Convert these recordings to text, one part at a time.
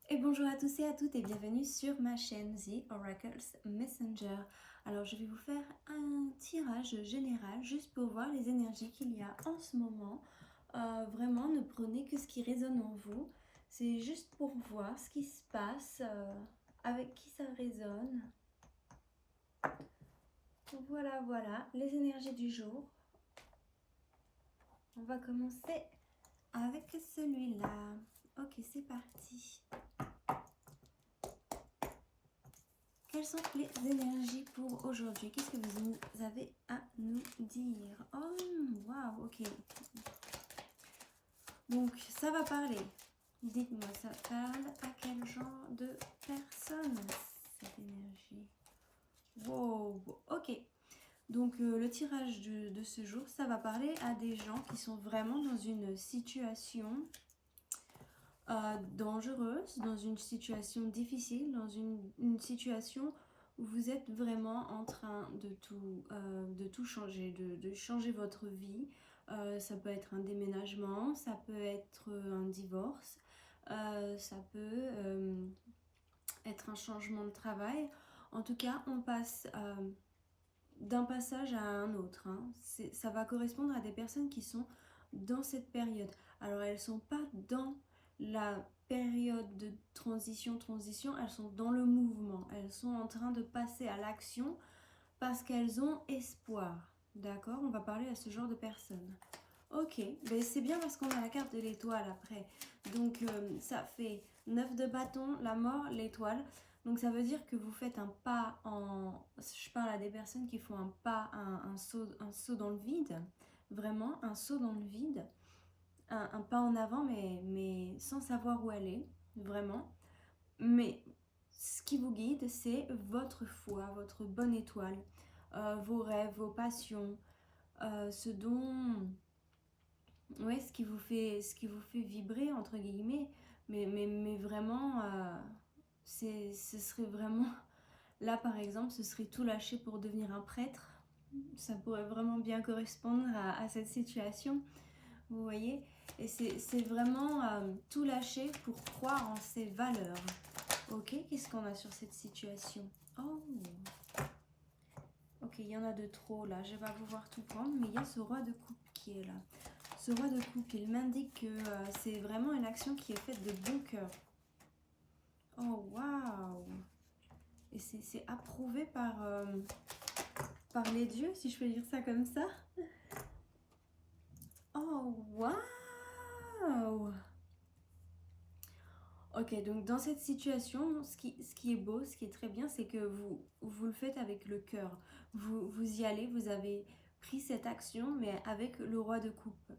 Et bonjour à tous et à toutes et bienvenue sur ma chaîne The Oracles Messenger. Alors je vais vous faire un tirage général juste pour voir les énergies qu'il y a en ce moment. Vraiment ne prenez que ce qui résonne en vous. C'est juste pour voir ce qui se passe, avec qui ça résonne. Voilà les énergies du jour. On va commencer avec celui-là. Ok, c'est parti. Quelles sont les énergies pour aujourd'hui? Qu'est-ce que vous avez à nous dire? Oh, waouh, ok. Donc, ça va parler. Dites-moi, ça parle à quel genre de personne, cette énergie? Wow, ok. Donc, le tirage de ce jour, ça va parler à des gens qui sont vraiment dans une situation dangereuse, dans une situation difficile, dans une situation où vous êtes vraiment en train de tout changer, de changer votre vie. Ça peut être un déménagement, ça peut être un divorce, ça peut être un changement de travail. En tout cas, on passe d'un passage à un autre. Hein. Ça va correspondre à des personnes qui sont dans cette période. Alors, elles ne sont pas dans la période de transition, elles sont dans le mouvement. Elles sont en train de passer à l'action parce qu'elles ont espoir. D'accord? On va parler à ce genre de personnes. Ok, ben c'est bien parce qu'on a la carte de l'étoile après. Donc ça fait 9 de bâton, la mort, l'étoile. Donc ça veut dire que vous faites un pas en... Je parle à des personnes qui font un pas, un saut dans le vide. Vraiment, un saut dans le vide. Un pas en avant, mais sans savoir où aller. Vraiment. Mais ce qui vous guide, c'est votre foi, votre bonne étoile. Vos rêves, vos passions. Ce dont... Ouais, ce qui vous fait vibrer, entre guillemets. Mais vraiment, ce serait vraiment... Là, par exemple, ce serait tout lâcher pour devenir un prêtre. Ça pourrait vraiment bien correspondre à cette situation. Vous voyez? Et c'est vraiment tout lâcher pour croire en ses valeurs. Ok, qu'est-ce qu'on a sur cette situation? Oh, ok, il y en a de trop là. Je vais pas pouvoir tout prendre, mais il y a ce roi de coupe qui est là. Ce roi de coupe, il m'indique que c'est vraiment une action qui est faite de bon cœur. Oh, waouh! Et c'est approuvé par les dieux, si je peux dire ça comme ça. Oh, waouh! Ok, donc dans cette situation, ce qui est beau, ce qui est très bien, c'est que vous le faites avec le cœur. Vous y allez, vous avez pris cette action, mais avec le roi de coupe.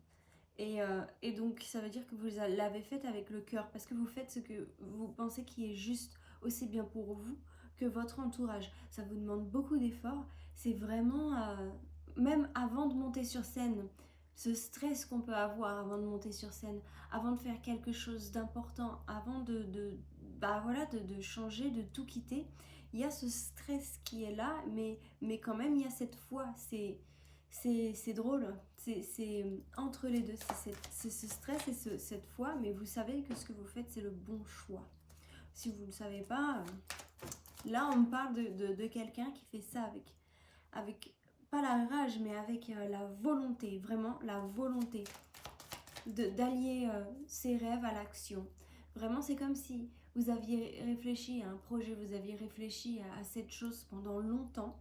Et donc, ça veut dire que vous l'avez faite avec le cœur, parce que vous faites ce que vous pensez qui est juste aussi bien pour vous que votre entourage. Ça vous demande beaucoup d'efforts. C'est vraiment, même avant de monter sur scène, ce stress qu'on peut avoir avant de monter sur scène, avant de faire quelque chose d'important, avant de changer, de tout quitter, il y a ce stress qui est là, mais quand même, il y a cette foi. C'est drôle, c'est entre les deux, c'est ce stress et cette foi, mais vous savez que ce que vous faites, c'est le bon choix. Si vous ne le savez pas, là on parle de quelqu'un qui fait ça avec pas la rage, mais avec la volonté, vraiment la volonté d'allier ses rêves à l'action. Vraiment, c'est comme si vous aviez réfléchi à un projet, vous aviez réfléchi à cette chose pendant longtemps.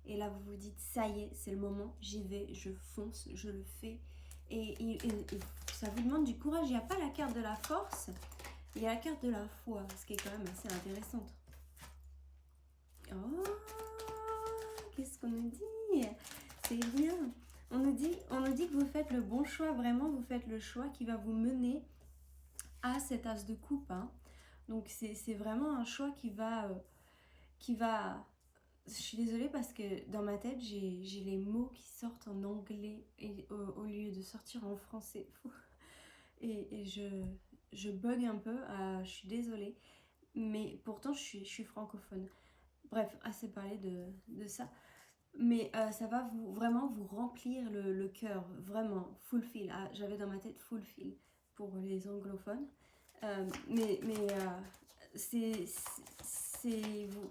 Et là, vous vous dites, ça y est, c'est le moment, j'y vais, je fonce, je le fais. Et ça vous demande du courage. Il n'y a pas la carte de la force, il y a la carte de la foi, ce qui est quand même assez intéressante. Oh, qu'est-ce qu'on nous dit? C'est bien. On nous dit que vous faites le bon choix, vraiment, vous faites le choix qui va vous mener à cet as de coupe. Hein. Donc, c'est vraiment un choix qui va... Je suis désolée parce que dans ma tête, j'ai les mots qui sortent en anglais et au lieu de sortir en français. Et je bug un peu, je suis désolée. Mais pourtant, je suis francophone. Bref, assez parlé de ça. Mais ça va vraiment vous remplir le cœur, vraiment, fulfill. Ah, j'avais dans ma tête fulfill pour les anglophones. Mais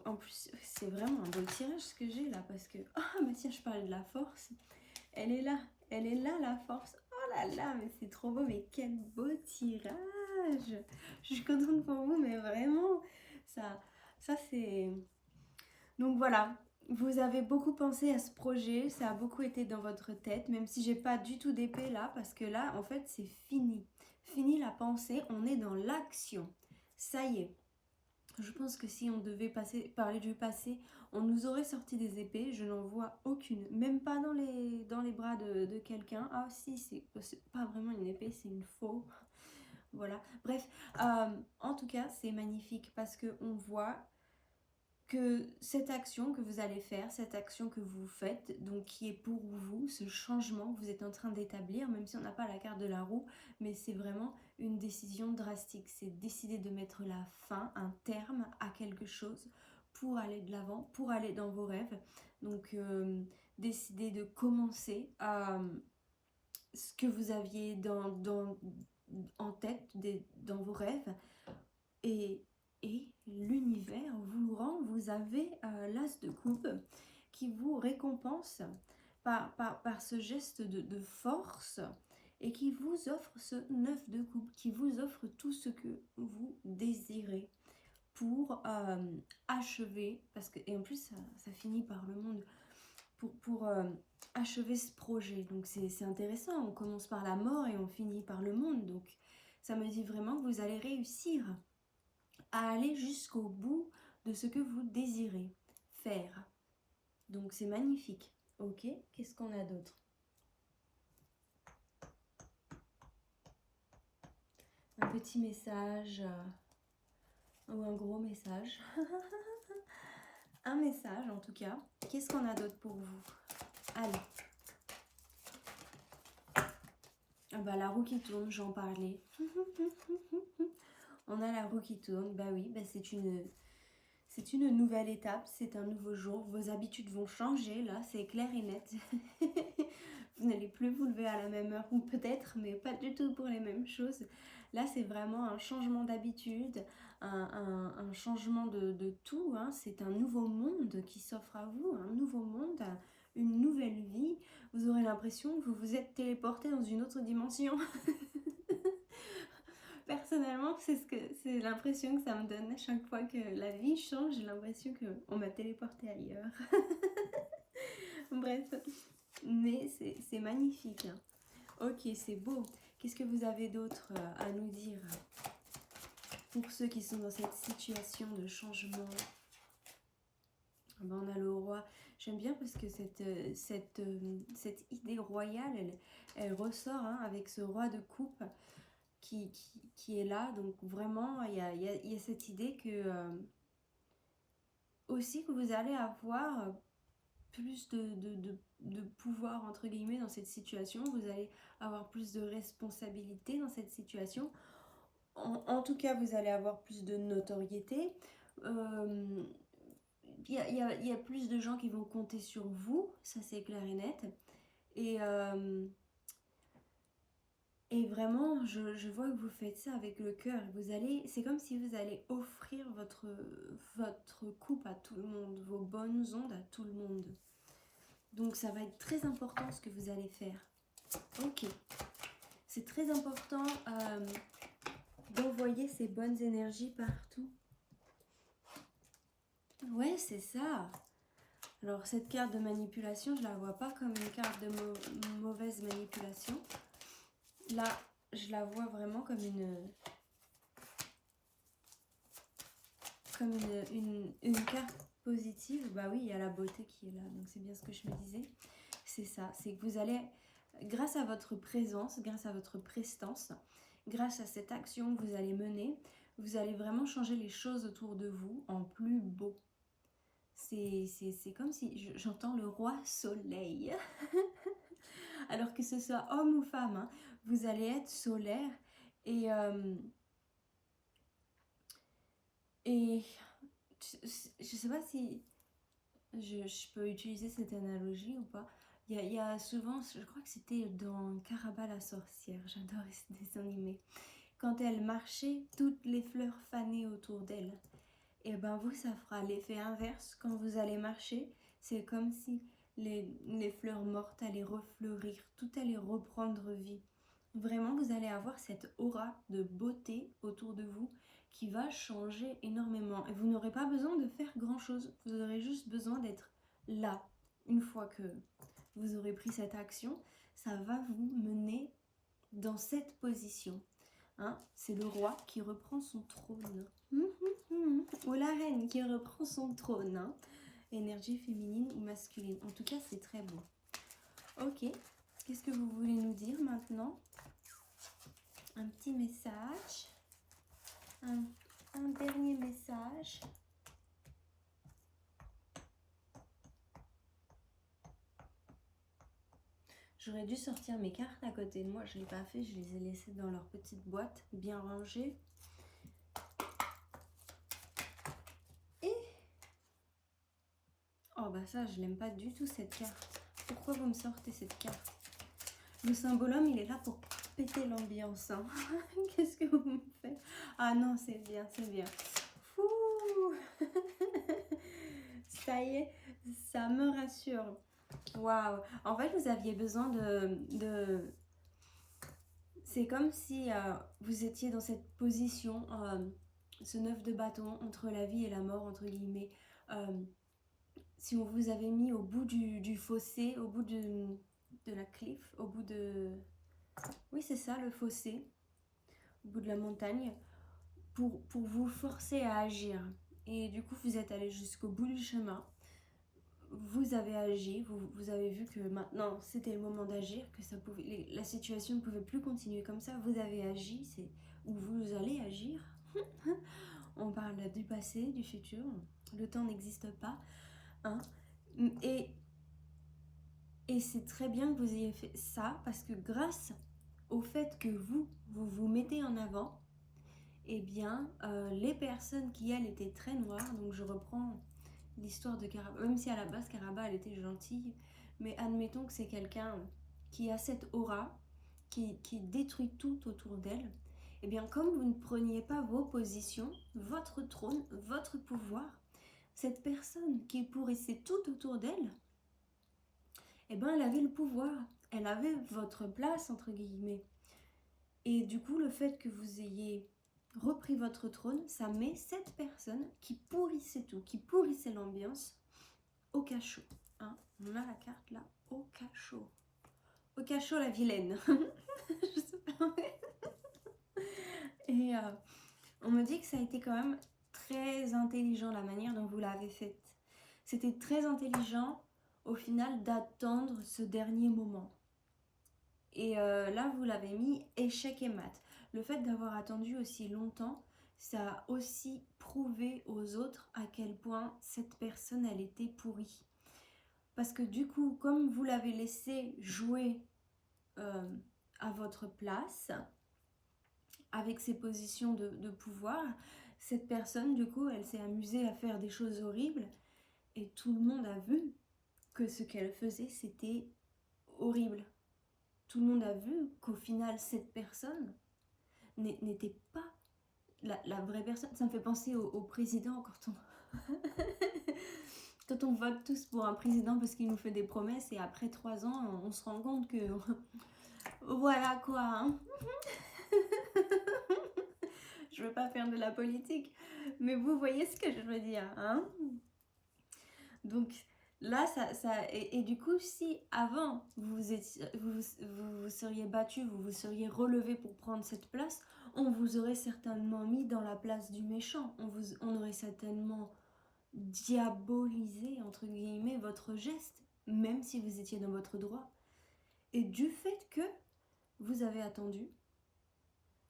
En plus, c'est vraiment un beau tirage ce que j'ai là, parce que, ah, bah tiens, je parlais de la force, elle est là, la force. Oh là là, mais c'est trop beau, mais quel beau tirage. Je suis contente pour vous, mais vraiment, ça c'est... Donc voilà, vous avez beaucoup pensé à ce projet, ça a beaucoup été dans votre tête, même si j'ai pas du tout d'épée là, parce que là, en fait, c'est fini. Fini la pensée, on est dans l'action. Ça y est. Je pense que si on devait parler du passé, on nous aurait sorti des épées. Je n'en vois aucune, même pas dans les bras de quelqu'un. Ah si, c'est pas vraiment une épée, c'est une faux. Voilà. Bref, en tout cas, c'est magnifique parce qu'on voit que cette action que vous allez faire, cette action que vous faites, donc qui est pour vous, ce changement que vous êtes en train d'établir, même si on n'a pas la carte de la roue, mais c'est vraiment une décision drastique. C'est décider de mettre la fin, un terme à quelque chose pour aller de l'avant, pour aller dans vos rêves. Donc, décider de commencer ce que vous aviez en tête, dans vos rêves, et l'univers vous rend, vous avez l'as de coupe qui vous récompense par ce geste de force et qui vous offre ce 9 de coupe, qui vous offre tout ce que vous désirez pour achever, parce que, et en plus ça finit par le monde, pour achever ce projet. Donc c'est intéressant, on commence par la mort et on finit par le monde, donc ça me dit vraiment que vous allez réussir à aller jusqu'au bout de ce que vous désirez faire. Donc c'est magnifique. Ok, qu'est-ce qu'on a d'autre? Un petit message ou un gros message. Un message en tout cas. Qu'est-ce qu'on a d'autre pour vous? Allez. Ah bah, la roue qui tourne, j'en parlais. On a la roue qui tourne, bah oui, bah c'est une nouvelle étape, c'est un nouveau jour. Vos habitudes vont changer, là, c'est clair et net. Vous n'allez plus vous lever à la même heure, ou peut-être, mais pas du tout pour les mêmes choses. Là, c'est vraiment un changement d'habitude, un changement de tout. Hein. C'est un nouveau monde qui s'offre à vous, un nouveau monde, une nouvelle vie. Vous aurez l'impression que vous vous êtes téléporté dans une autre dimension. Personnellement, c'est l'impression que ça me donne à chaque fois que la vie change. J'ai l'impression qu'on m'a téléporté ailleurs. Bref, mais c'est magnifique. Hein. Ok, c'est beau. Qu'est-ce que vous avez d'autre à nous dire pour ceux qui sont dans cette situation de changement? Ben, on a le roi. J'aime bien parce que cette idée royale, elle ressort hein, avec ce roi de coupe. Qui est là. Donc vraiment, il y a cette idée que aussi que vous allez avoir plus de pouvoir, entre guillemets, dans cette situation. Vous allez avoir plus de responsabilité dans cette situation. En tout cas, vous allez avoir plus de notoriété. Il y a plus de gens qui vont compter sur vous. Ça, c'est clair et net. Et vraiment, je vois que vous faites ça avec le cœur. C'est comme si vous allez offrir votre coupe à tout le monde, vos bonnes ondes à tout le monde. Donc ça va être très important ce que vous allez faire. Ok. C'est très important d'envoyer ces bonnes énergies partout. Ouais, c'est ça. Alors cette carte de manipulation, je la vois pas comme une carte de mauvaise manipulation. Là, je la vois vraiment comme une carte positive. Bah oui, il y a la beauté qui est là, donc c'est bien ce que je me disais. C'est ça, c'est que vous allez, grâce à votre présence, grâce à votre prestance, grâce à cette action que vous allez mener, vous allez vraiment changer les choses autour de vous en plus beau. C'est comme si j'entends le roi soleil. Alors que ce soit homme ou femme, hein, vous allez être solaire et je sais pas si je peux utiliser cette analogie ou pas. Il y a souvent, je crois que c'était dans Caraba la sorcière, j'adore ce dessin animé. quand elle marchait, toutes les fleurs fanaient autour d'elle. Et ben vous, ça fera l'effet inverse quand vous allez marcher. C'est comme si les fleurs mortes allaient refleurir, tout allait reprendre vie. Vraiment, vous allez avoir cette aura de beauté autour de vous qui va changer énormément. Et vous n'aurez pas besoin de faire grand-chose. Vous aurez juste besoin d'être là. Une fois que vous aurez pris cette action, ça va vous mener dans cette position. Hein, c'est le roi qui reprend son trône. Ou la reine qui reprend son trône. Hein. Énergie féminine ou masculine. En tout cas, c'est très beau. Ok, qu'est-ce que vous voulez nous dire maintenant? Un petit message. Un dernier message. J'aurais dû sortir mes cartes à côté de moi. Je ne l'ai pas fait. Je les ai laissées dans leur petite boîte, bien rangées. Oh bah ça, je l'aime pas du tout cette carte. Pourquoi vous me sortez cette carte? Le symbolome, il est là pour péter l'ambiance. Hein. Qu'est-ce que vous me faites? Ah non, c'est bien, c'est bien. Fouh. Ça y est, ça me rassure. Waouh. En fait, vous aviez besoin de... C'est comme si vous étiez dans cette position, ce 9 de bâton, entre la vie et la mort, entre guillemets. Si on vous avait mis au bout du fossé, au bout de la cliff, au bout de... Oui, c'est ça, le fossé, au bout de la montagne, pour vous forcer à agir. Et du coup, vous êtes allé jusqu'au bout du chemin. Vous avez agi, vous avez vu que maintenant, c'était le moment d'agir, que ça pouvait, la situation ne pouvait plus continuer comme ça. Vous avez agi, c'est où vous allez agir. On parle du passé, du futur. Le temps n'existe pas. Hein. Et c'est très bien que vous ayez fait ça parce que grâce au fait que vous mettez en avant, eh bien, les personnes qui, elles, étaient très noires, donc je reprends l'histoire de Karaba, même si à la base, Karaba, elle était gentille, mais admettons que c'est quelqu'un qui a cette aura, qui détruit tout autour d'elle, eh bien, comme vous ne preniez pas vos positions, votre trône, votre pouvoir, cette personne qui pourrissait tout autour d'elle, eh ben, elle avait le pouvoir, elle avait votre place, entre guillemets. Et du coup, le fait que vous ayez repris votre trône, ça met cette personne qui pourrissait tout, qui pourrissait l'ambiance, au cachot. Hein, on a la carte là, au cachot. Au cachot, la vilaine. Je sais pas. Et on me dit que ça a été quand même très intelligent la manière dont vous l'avez faite. C'était très intelligent au final d'attendre ce dernier moment. Et là, vous l'avez mis échec et mat. Le fait d'avoir attendu aussi longtemps, ça a aussi prouvé aux autres à quel point cette personne, elle était pourrie. Parce que du coup, comme vous l'avez laissé jouer à votre place, avec ses positions de pouvoir, cette personne, du coup, elle s'est amusée à faire des choses horribles. Et tout le monde a vu que ce qu'elle faisait, c'était horrible. Tout le monde a vu qu'au final, cette personne n'était pas la vraie personne. Ça me fait penser au président quand on vote tous pour un président parce qu'il nous fait des promesses et après 3 ans, on se rend compte que voilà quoi. Hein. Je veux pas faire de la politique, mais vous voyez ce que je veux dire. Hein. Donc là, et du coup, si avant vous seriez battu, vous vous seriez relevé pour prendre cette place, on vous aurait certainement mis dans la place du méchant. On aurait certainement diabolisé, entre guillemets, votre geste, même si vous étiez dans votre droit. Et du fait que vous avez attendu,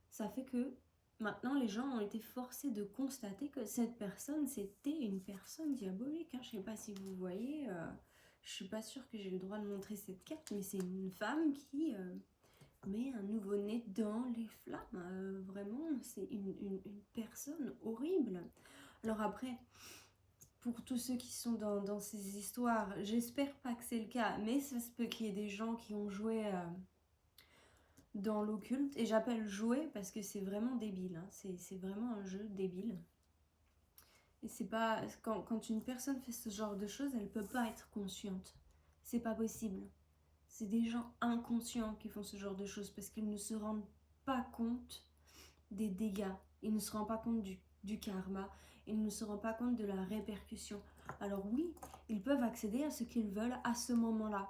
ça fait que maintenant les gens ont été forcés de constater que cette personne, c'était une personne diabolique. Hein. Je ne sais pas si vous voyez, je suis pas sûre que j'ai le droit de montrer cette carte, mais c'est une femme qui met un nouveau-né dans les flammes. Vraiment, c'est une personne horrible. Alors après, pour tous ceux qui sont dans ces histoires, j'espère pas que c'est le cas, mais ça se peut qu'il y ait des gens qui ont joué dans l'occulte. Et j'appelle jouer parce que c'est vraiment débile. Hein. C'est vraiment un jeu débile. Et c'est pas... Quand une personne fait ce genre de choses, elle peut pas être consciente. C'est pas possible. C'est des gens inconscients qui font ce genre de choses parce qu'ils ne se rendent pas compte des dégâts. Ils ne se rendent pas compte du karma. Ils ne se rendent pas compte de la répercussion. Alors oui, ils peuvent accéder à ce qu'ils veulent à ce moment-là.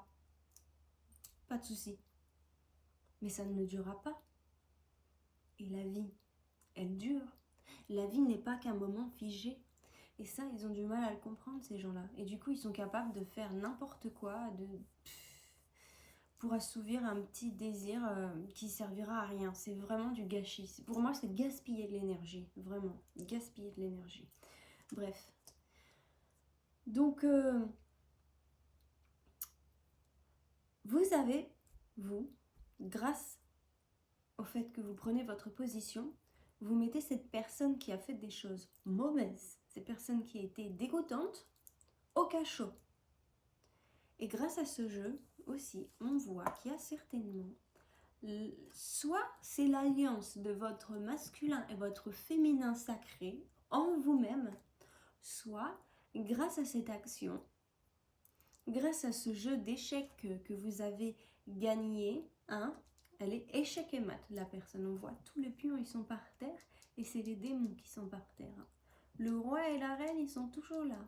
Pas de souci. Mais ça ne durera pas. Et la vie, elle dure. La vie n'est pas qu'un moment figé. Et ça, ils ont du mal à le comprendre, ces gens-là. Et du coup, ils sont capables de faire n'importe quoi, pour assouvir un petit désir qui servira à rien. C'est vraiment du gâchis. Pour moi, c'est gaspiller de l'énergie. Vraiment, gaspiller de l'énergie. Bref. Donc, vous avez, vous, grâce au fait que vous prenez votre position, vous mettez cette personne qui a fait des choses mauvaises, cette personne qui a été dégoûtante, au cachot. Et grâce à ce jeu aussi, on voit qu'il y a certainement, soit c'est l'alliance de votre masculin et votre féminin sacré en vous-même, soit grâce à cette action, grâce à ce jeu d'échecs que vous avez gagné, hein, elle est échec et mat, la personne. On voit tous les pions, ils sont par terre, et c'est les démons qui sont par terre. Le roi et la reine, ils sont toujours là.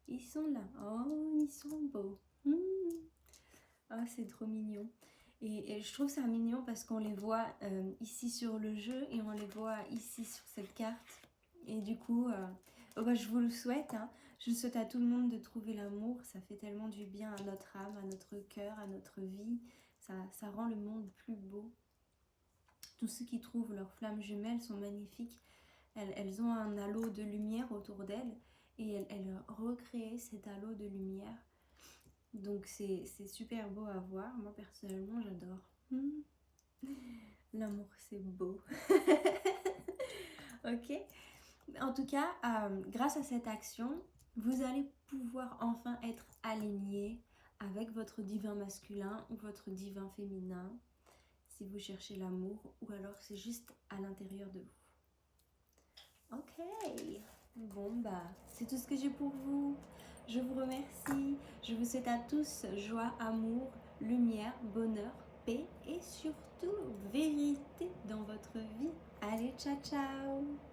Ils sont là. Oh, ils sont beaux. Ah, c'est trop mignon. Et je trouve ça mignon parce qu'on les voit ici sur le jeu et on les voit ici sur cette carte. Et du coup, bah, je vous le souhaite. Hein. Je souhaite à tout le monde de trouver l'amour. Ça fait tellement du bien à notre âme, à notre cœur, à notre vie. Ça rend le monde plus beau. Tous ceux qui trouvent leurs flammes jumelles sont magnifiques. Elles ont un halo de lumière autour d'elles. Et elles recréent cet halo de lumière. Donc c'est super beau à voir. Moi personnellement j'adore. L'amour c'est beau. Ok. En tout cas, grâce à cette action, vous allez pouvoir enfin être aligné avec votre divin masculin ou votre divin féminin. Si vous cherchez l'amour ou alors c'est juste à l'intérieur de vous. Ok. Bon bah c'est tout ce que j'ai pour vous. Je vous remercie. Je vous souhaite à tous joie, amour, lumière, bonheur, paix et surtout vérité dans votre vie. Allez, ciao ciao!